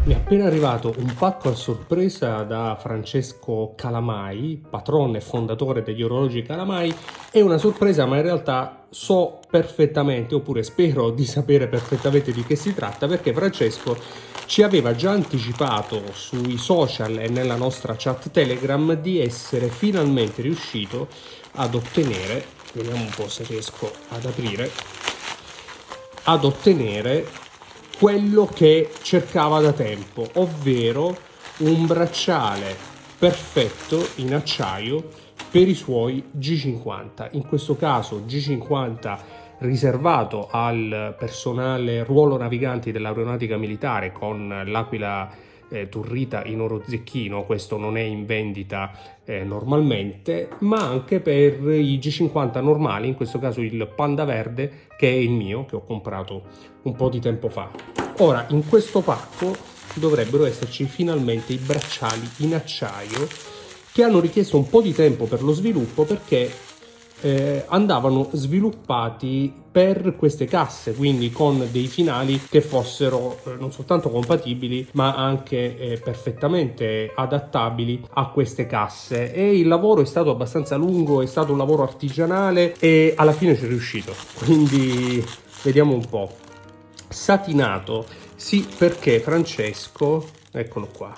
Mi è appena arrivato un pacco a sorpresa da Francesco Calamai, patrono e fondatore degli orologi Calamai. È una sorpresa, ma in realtà so perfettamente, oppure spero di sapere perfettamente di che si tratta, perché Francesco ci aveva già anticipato sui social e nella nostra chat Telegram di essere finalmente riuscito ad ottenere, vediamo un po' se riesco ad ottenere quello che cercava da tempo, ovvero un bracciale perfetto in acciaio per i suoi G50. In questo caso G50 riservato al personale ruolo naviganti dell'aeronautica militare con l'Aquila Turrita in oro zecchino. Questo non è in vendita normalmente, ma anche per i G50 normali, in questo caso il Panda Verde, che è il mio, che ho comprato un po' di tempo fa. Ora, in questo pacco dovrebbero esserci finalmente i bracciali in acciaio che hanno richiesto un po' di tempo per lo sviluppo, perché andavano sviluppati per queste casse, quindi con dei finali che fossero non soltanto compatibili ma anche perfettamente adattabili a queste casse. E il lavoro è stato abbastanza lungo, è stato un lavoro artigianale e alla fine ci è riuscito, quindi vediamo un po'. Satinato, sì, perché Francesco, eccolo qua,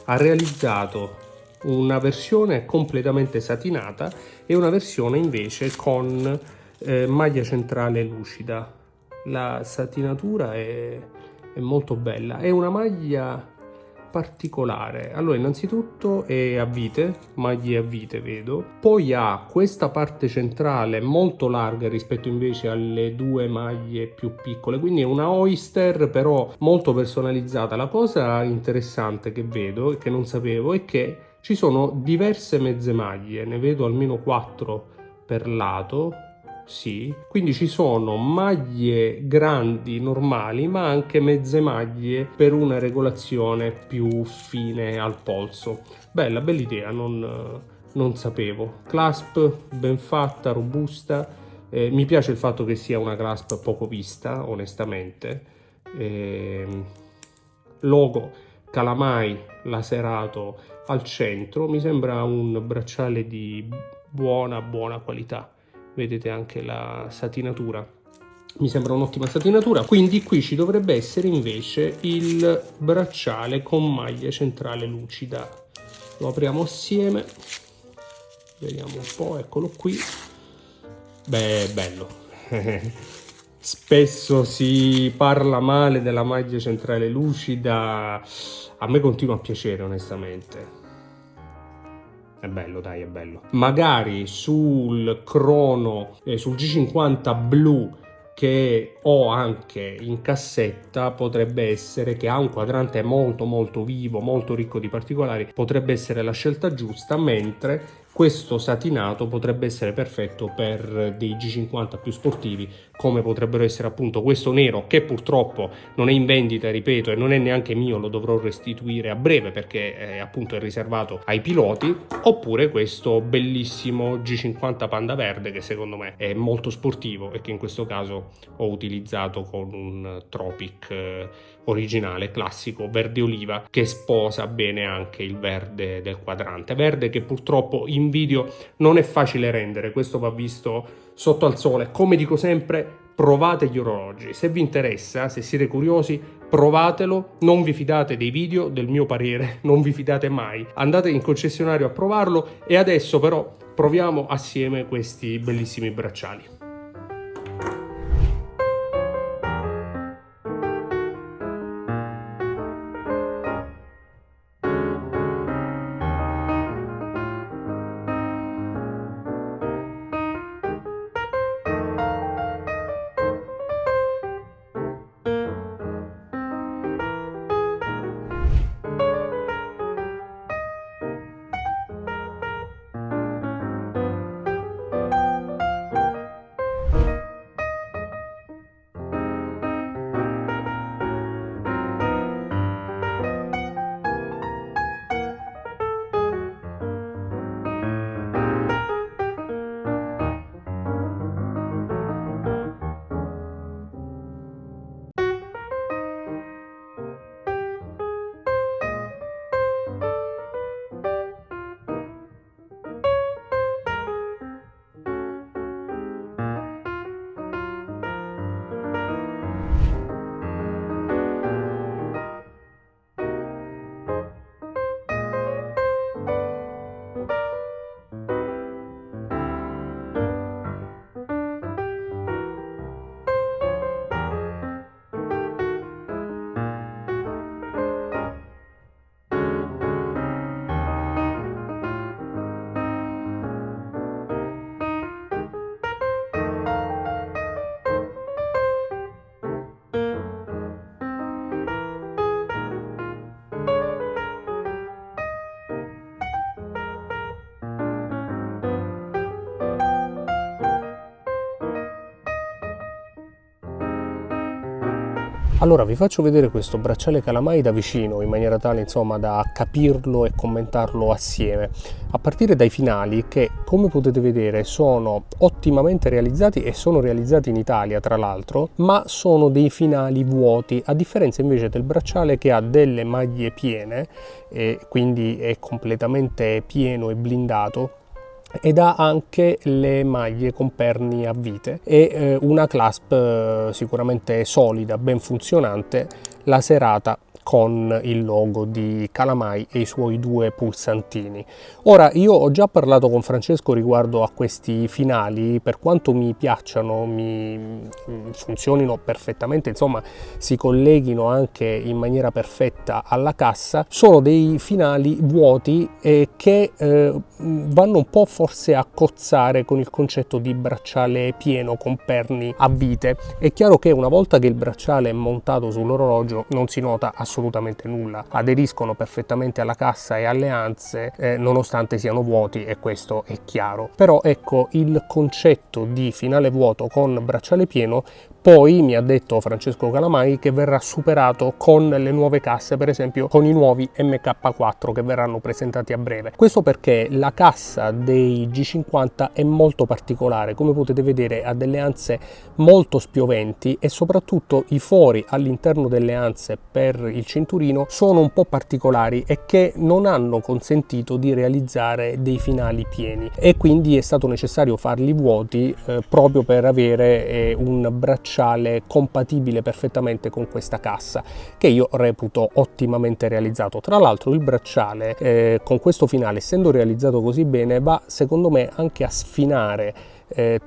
ha realizzato una versione completamente satinata e una versione invece con maglia centrale lucida. La satinatura è molto bella, è una maglia particolare. Allora, innanzitutto è a vite, maglie a vite vedo, poi ha questa parte centrale molto larga rispetto invece alle due maglie più piccole, quindi è una Oyster però molto personalizzata. La cosa interessante che vedo e che non sapevo è che ci sono diverse mezze maglie, ne vedo almeno 4 per lato. Sì, quindi ci sono maglie grandi normali, ma anche mezze maglie per una regolazione più fine al polso. Bella idea, non sapevo. Clasp ben fatta, robusta. Mi piace il fatto che sia una clasp poco vista, onestamente. Logo Calamai laserato al centro. Mi sembra un bracciale di buona qualità. Vedete anche la satinatura, mi sembra un'ottima satinatura. Quindi qui ci dovrebbe essere invece il bracciale con maglia centrale lucida. Lo apriamo assieme, vediamo un po', eccolo qui. Beh, bello. Spesso si parla male della maglia centrale lucida, a me continua a piacere onestamente. È bello, dai, è bello. Magari sul crono, sul G50 blu che ho anche in cassetta, potrebbe essere, che ha un quadrante molto vivo, molto ricco di particolari, potrebbe essere la scelta giusta, mentre questo satinato potrebbe essere perfetto per dei G50 più sportivi, come potrebbero essere appunto questo nero, che purtroppo non è in vendita, ripeto, e non è neanche mio, lo dovrò restituire a breve perché appunto è riservato ai piloti, oppure questo bellissimo G50 Panda Verde, che secondo me è molto sportivo e che in questo caso ho utilizzato con un Tropic originale, classico, verde oliva, che sposa bene anche il verde del quadrante, verde che purtroppo in video non è facile rendere. Questo va visto sotto al sole. Come dico sempre, provate gli orologi, se vi interessa, se siete curiosi, provatelo, non vi fidate dei video, del mio parere, non vi fidate mai, andate in concessionario a provarlo. E adesso però proviamo assieme questi bellissimi bracciali. Allora vi faccio vedere questo bracciale Calamai da vicino, in maniera tale insomma da capirlo e commentarlo assieme, a partire dai finali che, come potete vedere, sono ottimamente realizzati e sono realizzati in Italia tra l'altro, ma sono dei finali vuoti, a differenza invece del bracciale che ha delle maglie piene e quindi è completamente pieno e blindato, ed ha anche le maglie con perni a vite e una clasp sicuramente solida, ben funzionante, laserata con il logo di Calamai e i suoi 2 pulsantini. Ora, io ho già parlato con Francesco riguardo a questi finali, per quanto mi piacciono, mi funzionino perfettamente, insomma si colleghino anche in maniera perfetta alla cassa, sono dei finali vuoti che vanno un po' forse a cozzare con il concetto di bracciale pieno con perni a vite. È chiaro che una volta che il bracciale è montato sull'orologio non si nota assolutamente nulla, aderiscono perfettamente alla cassa e alle anse nonostante siano vuoti, e questo è chiaro. Però ecco, il concetto di finale vuoto con bracciale pieno poi mi ha detto Francesco Calamai che verrà superato con le nuove casse, per esempio con i nuovi MK4 che verranno presentati a breve. Questo perché la cassa dei G50 è molto particolare, come potete vedere ha delle anse molto spioventi e soprattutto i fori all'interno delle anse per il cinturino sono un po' particolari e che non hanno consentito di realizzare dei finali pieni, e quindi è stato necessario farli vuoti proprio per avere un bracciale compatibile perfettamente con questa cassa, che io reputo ottimamente realizzato. Tra l'altro il bracciale con questo finale, essendo realizzato così bene, va secondo me anche a sfinare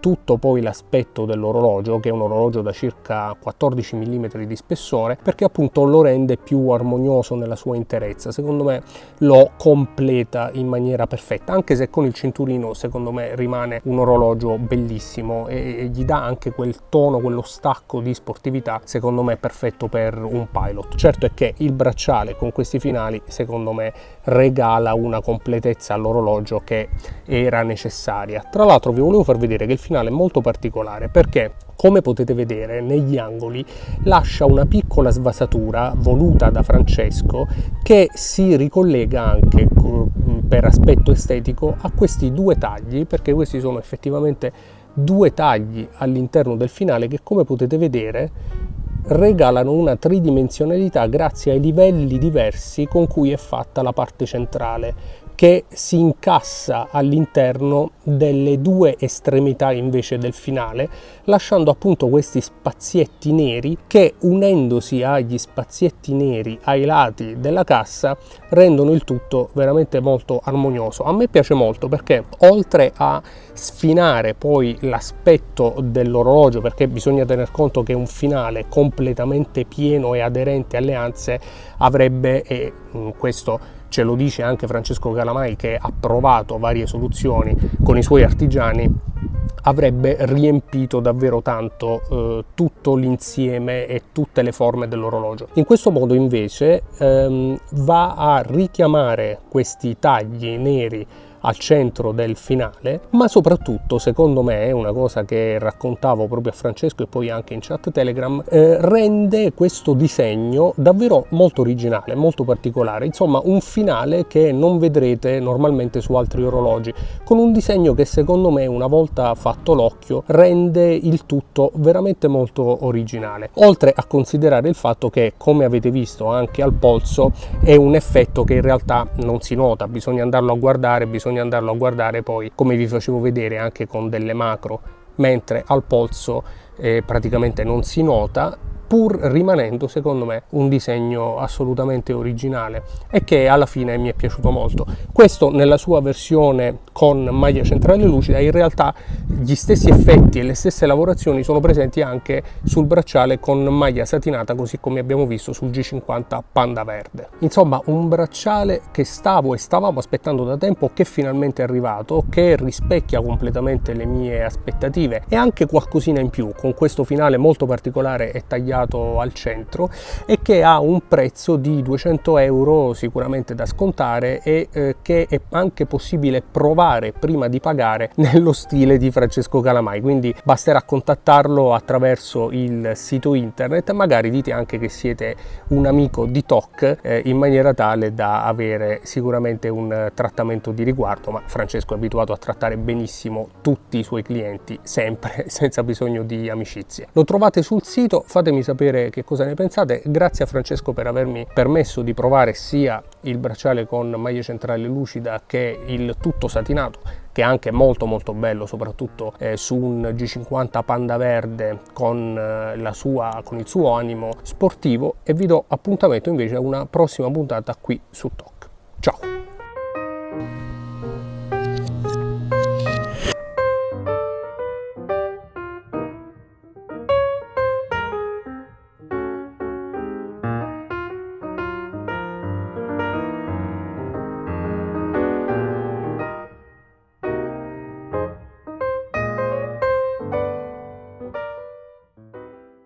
tutto poi l'aspetto dell'orologio, che è un orologio da circa 14 mm di spessore, perché appunto lo rende più armonioso nella sua interezza. Secondo me lo completa in maniera perfetta, anche se con il cinturino secondo me rimane un orologio bellissimo e gli dà anche quel tono, quello stacco di sportività secondo me perfetto per un pilot. Certo è che il bracciale con questi finali secondo me regala una completezza all'orologio che era necessaria. Tra l'altro vi volevo far vedere che il finale è molto particolare perché, come potete vedere, negli angoli lascia una piccola svasatura voluta da Francesco che si ricollega anche per aspetto estetico a questi 2 tagli, perché questi sono effettivamente 2 tagli all'interno del finale che, come potete vedere, regalano una tridimensionalità grazie ai livelli diversi con cui è fatta la parte centrale, che si incassa all'interno delle 2 estremità invece del finale, lasciando appunto questi spazietti neri che, unendosi agli spazietti neri ai lati della cassa, rendono il tutto veramente molto armonioso. A me piace molto perché, oltre a sfinare poi l'aspetto dell'orologio, perché bisogna tener conto che un finale completamente pieno e aderente alle anse avrebbe, e questo ce lo dice anche Francesco Calamai che ha provato varie soluzioni con i suoi artigiani, avrebbe riempito davvero tanto tutto l'insieme e tutte le forme dell'orologio. In questo modo invece va a richiamare questi tagli neri al centro del finale, ma soprattutto, secondo me, una cosa che raccontavo proprio a Francesco e poi anche in chat Telegram, rende questo disegno davvero molto originale, molto particolare, insomma un finale che non vedrete normalmente su altri orologi, con un disegno che secondo me, una volta fatto l'occhio, rende il tutto veramente molto originale, oltre a considerare il fatto che, come avete visto anche al polso, è un effetto che in realtà non si nota, bisogna andarlo a guardare poi, come vi facevo vedere anche con delle macro, mentre al polso praticamente non si nota, pur rimanendo secondo me un disegno assolutamente originale e che alla fine mi è piaciuto molto. Questo nella sua versione con maglia centrale lucida. In realtà gli stessi effetti e le stesse lavorazioni sono presenti anche sul bracciale con maglia satinata, così come abbiamo visto sul G50 Panda Verde. Insomma, un bracciale che stavamo aspettando da tempo, che finalmente è arrivato, che rispecchia completamente le mie aspettative e anche qualcosina in più, con questo finale molto particolare e tagliato consigliato al centro e che ha un prezzo di 200 euro sicuramente da scontare e che è anche possibile provare prima di pagare nello stile di Francesco Calamai, quindi basterà contattarlo attraverso il sito internet, magari dite anche che siete un amico di TOC in maniera tale da avere sicuramente un trattamento di riguardo, ma Francesco è abituato a trattare benissimo tutti i suoi clienti sempre senza bisogno di amicizia. Lo trovate sul sito, fatemi sapere che cosa ne pensate. Grazie a Francesco per avermi permesso di provare sia il bracciale con maglia centrale lucida che il tutto satinato, che è anche molto bello, soprattutto su un G50 Panda Verde con il suo animo sportivo, e vi do appuntamento invece a una prossima puntata qui su TOC.